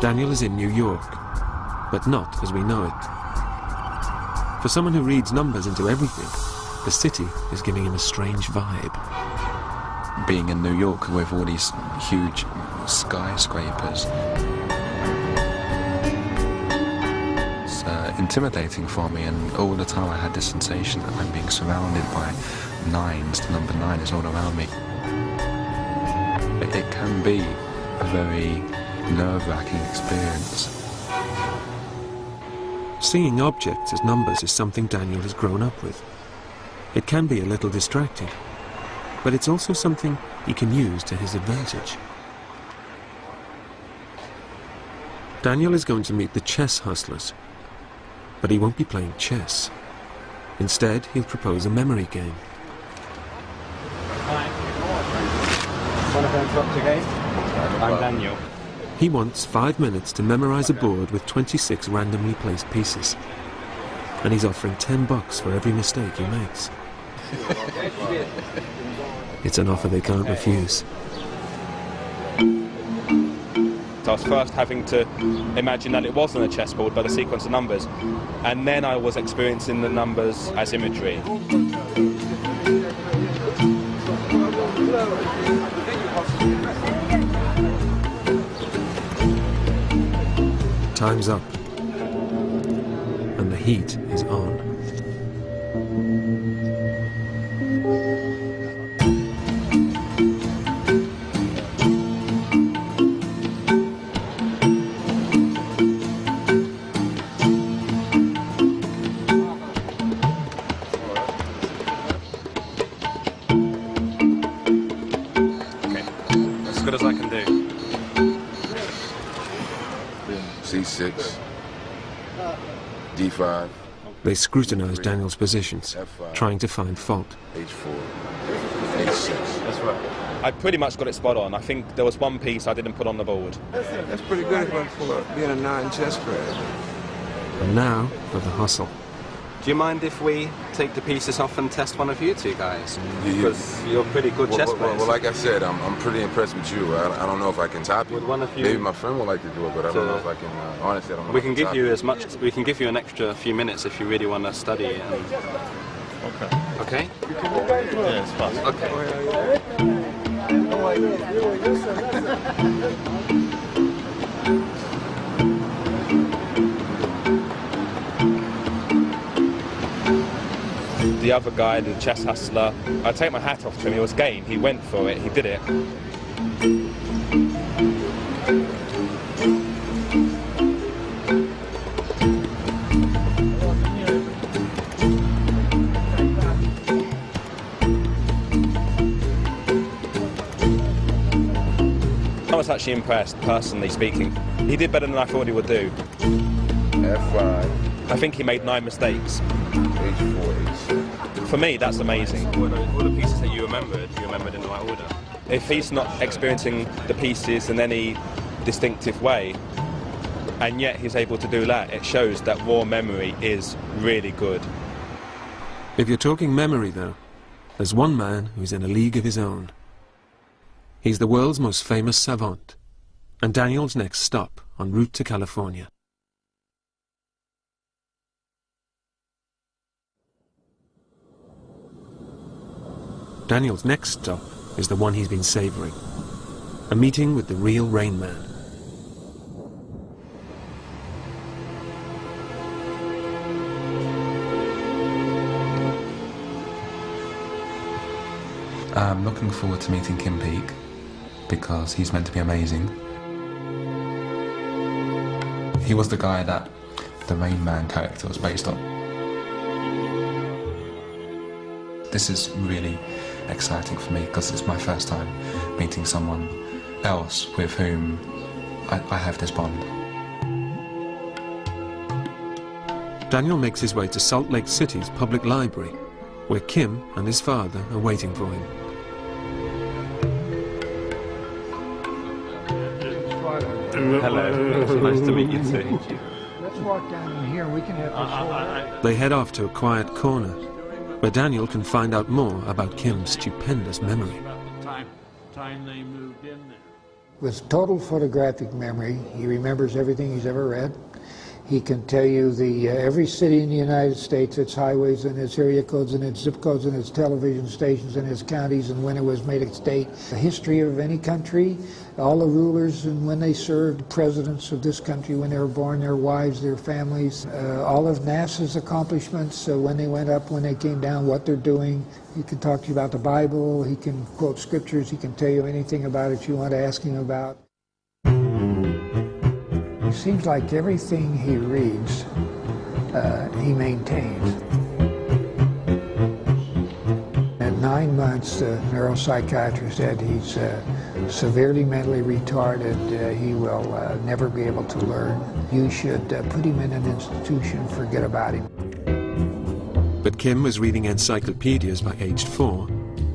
Daniel is in New York, but not as we know it. For someone who reads numbers into everything, the city is giving him a strange vibe. Being in New York with all these huge skyscrapers, it's intimidating for me, and all the time I had this sensation that I'm being surrounded by nines. The number 9 is all around me. It can be a very nerve-wracking experience. Seeing objects as numbers is something Daniel has grown up with. It can be a little distracting, but it's also something he can use to his advantage. Daniel is going to meet the chess hustlers, but he won't be playing chess. Instead, he'll propose a memory game. Hi. Want to interrupt again? I'm Daniel. He wants 5 minutes to memorize a board with 26 randomly placed pieces. And he's offering $10 for every mistake he makes. It's an offer they can't refuse. I was first having to imagine that it wasn't a chessboard but a sequence of numbers, and then I was experiencing the numbers as imagery. Time's up, and the heat is on. Okay, as good as I can do. C6, D5. They scrutinize Daniel's positions, trying to find fault. H4, H6. That's right. I pretty much got it spot on. I think there was one piece I didn't put on the board. That's pretty good for being a non-chess player. And now for the hustle. Do you mind if we take the pieces off and test one of you two guys? Yeah. Because you're pretty good chess players. Well, like I said, I'm pretty impressed with you. I don't know if I can top you. Would one of you? Maybe my friend would like to do it, but I don't know if I can. Honestly, I don't know. We can give you as much. We can give you an extra few minutes if you really want to study it. And... Okay. Okay. Yeah, it's fun. Okay. The other guy, the chess hustler, I take my hat off to him. He was game. He went for it. He did it. I was actually impressed, personally speaking. He did better than I thought he would do. F5. I think he made 9 mistakes. H4, H6. For me, that's amazing. All the pieces that you remembered in the right order. If he's not experiencing the pieces in any distinctive way, and yet he's able to do that, it shows that raw memory is really good. If you're talking memory, though, there's one man who's in a league of his own. He's the world's most famous savant, and Daniel's next stop en route to California. Daniel's next stop is the one he's been savouring. A meeting with the real Rain Man. I'm looking forward to meeting Kim Peek, because he's meant to be amazing. He was the guy that the Rain Man character was based on. This is really exciting for me because it's my first time meeting someone else with whom I have this bond. Daniel makes his way to Salt Lake City's public library, where Kim and his father are waiting for him. Hello. Nice to meet you too. Let's walk down in here. We can have this. They head off to a quiet corner, where Daniel can find out more about Kim's stupendous memory. Time they moved in there. With total photographic memory, he remembers everything he's ever read. He can tell you every city in the United States, its highways and its area codes and its zip codes and its television stations and its counties and when it was made a state, the history of any country, all the rulers and when they served, presidents of this country, when they were born, their wives, their families, all of NASA's accomplishments, when they went up, when they came down, what they're doing. He can talk to you about the Bible, he can quote scriptures, he can tell you anything about it you want to ask him about. It seems like everything he reads, he maintains. At 9 months, the neuropsychiatrist said he's severely mentally retarded. He will never be able to learn. You should put him in an institution, forget about him. But Kim was reading encyclopedias by aged 4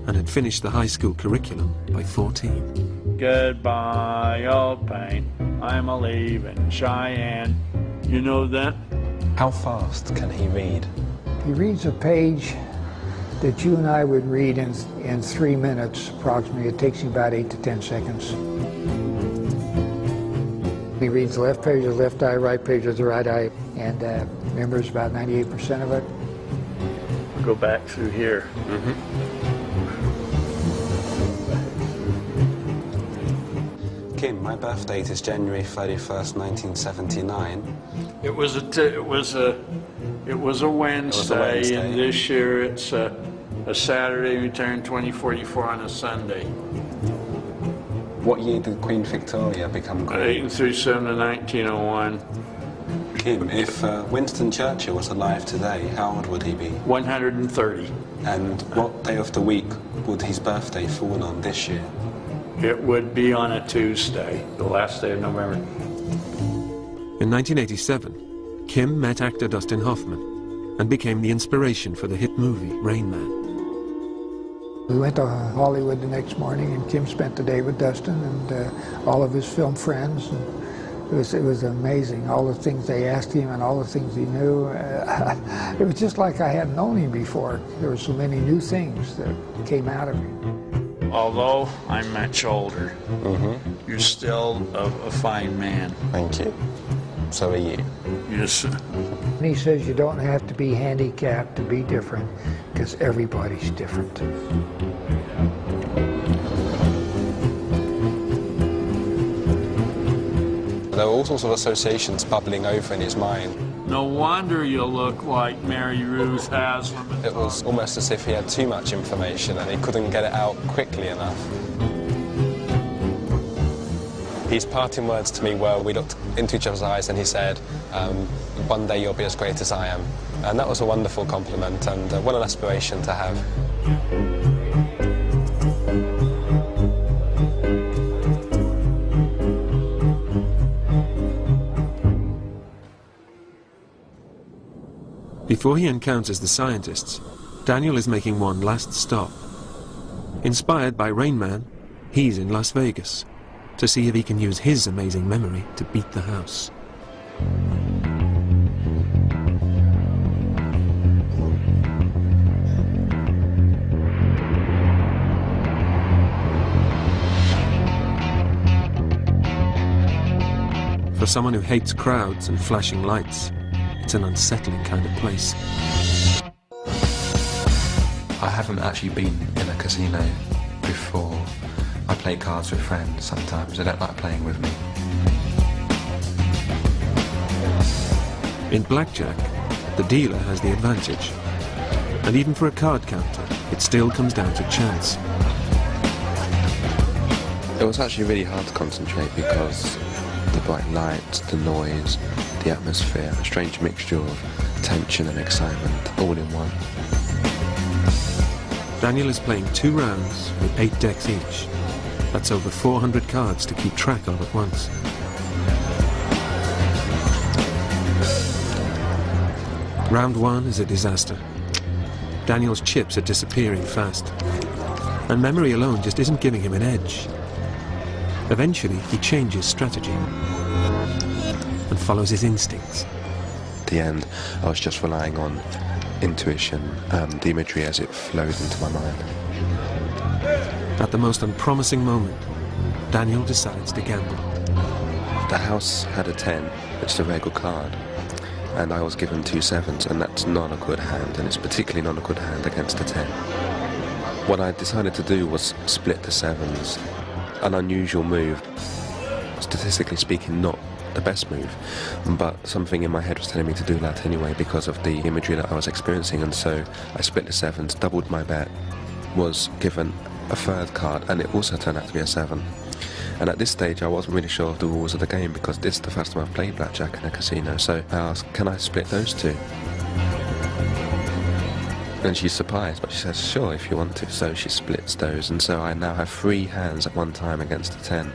and had finished the high school curriculum by 14. Goodbye, old pain. I'm a leaving Cheyenne. You know that? How fast can he read? He reads a page that you and I would read in 3 minutes approximately. It takes him about 8 to 10 seconds. He reads the left page of the left eye, right page of the right eye, and remembers about 98% of it. Go back through here. Kim, my birth date is January 31st, 1979. It was a Wednesday, and this year it's a Saturday. We turned 2044 on a Sunday. What year did Queen Victoria become queen? 1837 to 1901. Kim, if Winston Churchill was alive today, how old would he be? 130. And what day of the week would his birthday fall on this year? It would be on a Tuesday, the last day of November. In 1987, Kim met actor Dustin Hoffman and became the inspiration for the hit movie Rain Man. We went to Hollywood the next morning, and Kim spent the day with Dustin and all of his film friends. And it was amazing, all the things they asked him and all the things he knew. It was just like I hadn't known him before. There were so many new things that came out of him. Although I'm much older, you're still a fine man. Thank you. So are you. Yes. And he says you don't have to be handicapped to be different, because everybody's different. There were all sorts of associations bubbling over in his mind. No wonder you look like Mary Ruth Haslam. It was almost as if he had too much information and he couldn't get it out quickly enough. His parting words to me were, we looked into each other's eyes and he said, one day you'll be as great as I am. And that was a wonderful compliment, and what an aspiration to have. Before he encounters the scientists, Daniel is making one last stop. Inspired by Rain Man, he's in Las Vegas to see if he can use his amazing memory to beat the house. For someone who hates crowds and flashing lights, it's an unsettling kind of place. I haven't actually been in a casino before. I play cards with friends sometimes. They don't like playing with me. In blackjack, the dealer has the advantage. And even for a card counter, it still comes down to chance. It was actually really hard to concentrate because the bright lights, the noise, the atmosphere, a strange mixture of tension and excitement, all in one. Daniel is playing 2 rounds with 8 decks each. That's over 400 cards to keep track of at once. Round 1 is a disaster. Daniel's chips are disappearing fast. And memory alone just isn't giving him an edge. Eventually, he changes strategy and follows his instincts. At the end, I was just relying on intuition and the imagery as it flowed into my mind. At the most unpromising moment, Daniel decides to gamble. The house had a 10, which is a very good card, and I was given 2 sevens, and that's not a good hand, and it's particularly not a good hand against a 10. What I decided to do was split the sevens, an unusual move, statistically speaking not the best move, but something in my head was telling me to do that anyway because of the imagery that I was experiencing, and so I split the sevens, doubled my bet, was given a third card, and it also turned out to be a 7. And at this stage I wasn't really sure of the rules of the game because this is the first time I've played blackjack in a casino, so I asked, can I split those two? And she's surprised, but she says, sure, if you want to. So she splits those, and so I now have 3 hands at one time against a 10.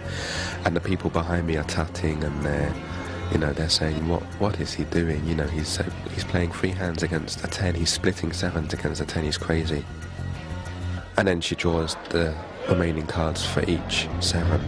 And the people behind me are tutting, and they're saying, what is he doing? You know, he's playing 3 hands against a 10. He's splitting 7s against a 10. He's crazy. And then she draws the remaining cards for each 7.